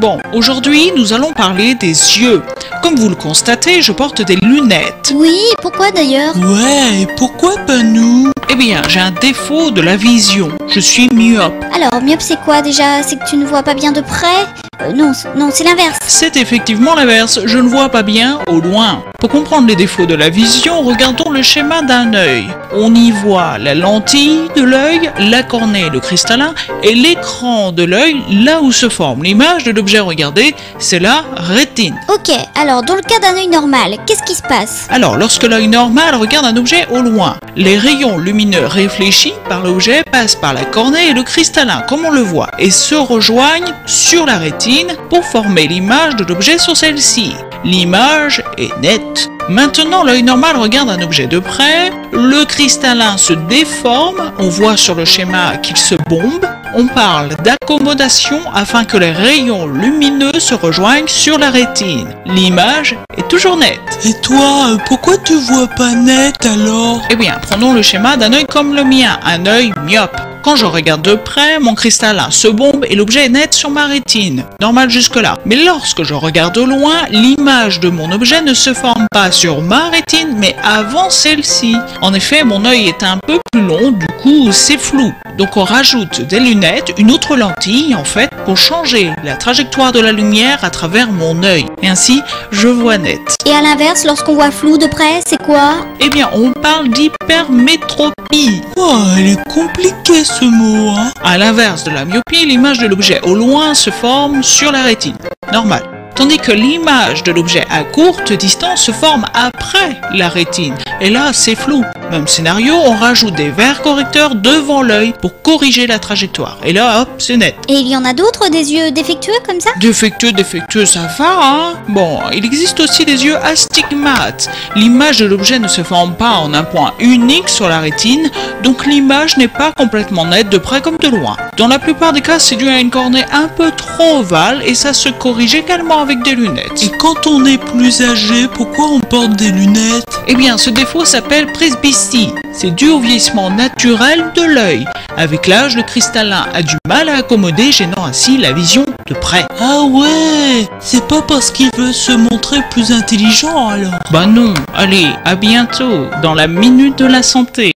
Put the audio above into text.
Bon, aujourd'hui, nous allons parler des yeux. Comme vous le constatez, je porte des lunettes. Oui, pourquoi d'ailleurs? Ouais, et pourquoi pas nous? Eh bien, j'ai un défaut de la vision. Je suis myope. Alors, myope c'est quoi déjà? C'est que tu ne vois pas bien de près? Non, c'est l'inverse. C'est effectivement l'inverse. Je ne vois pas bien au loin. Pour comprendre les défauts de la vision, regardons le schéma d'un œil. On y voit la lentille de l'œil, la cornée, le cristallin et l'écran de l'œil, là où se forme l'image de l'objet regardé, c'est la rétine. Ok, alors dans le cas d'un œil normal, qu'est-ce qui se passe? Alors, lorsque l'œil normal regarde un objet au loin, les rayons lumineux réfléchis par l'objet passent par la cornée et le cristallin, comme on le voit, et se rejoignent sur la rétine pour former l'image de l'objet sur celle-ci. L'image est nette. Maintenant, l'œil normal regarde un objet de près, le cristallin se déforme, on voit sur le schéma qu'il se bombe. On parle d'accommodation afin que les rayons lumineux se rejoignent sur la rétine. L'image est toujours nette. Et toi, pourquoi tu vois pas net alors? Eh bien, prenons le schéma d'un œil comme le mien, un œil myope. Quand je regarde de près, mon cristallin se bombe et l'objet est net sur ma rétine. Normal jusque-là. Mais lorsque je regarde au loin, l'image de mon objet ne se forme pas sur ma rétine, mais avant celle-ci. En effet, mon œil est un peu plus long, du coup, c'est flou. Donc on rajoute des lunettes, une autre lentille en fait, pour changer la trajectoire de la lumière à travers mon œil. Et ainsi, je vois net. Et à l'inverse, lorsqu'on voit flou de près, c'est quoi? Eh bien, on parle d'hypermétropie. Oh, elle est compliquée ce mot, hein? À l'inverse de la myopie, l'image de l'objet au loin se forme sur la rétine. Normal. Tandis que l'image de l'objet à courte distance se forme après la rétine. Et là, c'est flou. Même scénario, on rajoute des verres correcteurs devant l'œil pour corriger la trajectoire. Et là, hop, c'est net. Et il y en a d'autres, des yeux défectueux comme ça? Défectueux, ça va, hein? Bon, il existe aussi des yeux astigmates. L'image de l'objet ne se forme pas en un point unique sur la rétine, donc l'image n'est pas complètement nette de près comme de loin. Dans la plupart des cas, c'est dû à une cornée un peu trop ovale et ça se corrige également avec des lunettes. Et quand on est plus âgé, pourquoi on porte des lunettes? Eh bien, ce défaut s'appelle presbytie. C'est dû au vieillissement naturel de l'œil. Avec l'âge, le cristallin a du mal à accommoder, gênant ainsi la vision de près. Ah ouais, c'est pas parce qu'il veut se montrer plus intelligent alors. Bah non, allez, à bientôt dans la Minute de la Santé.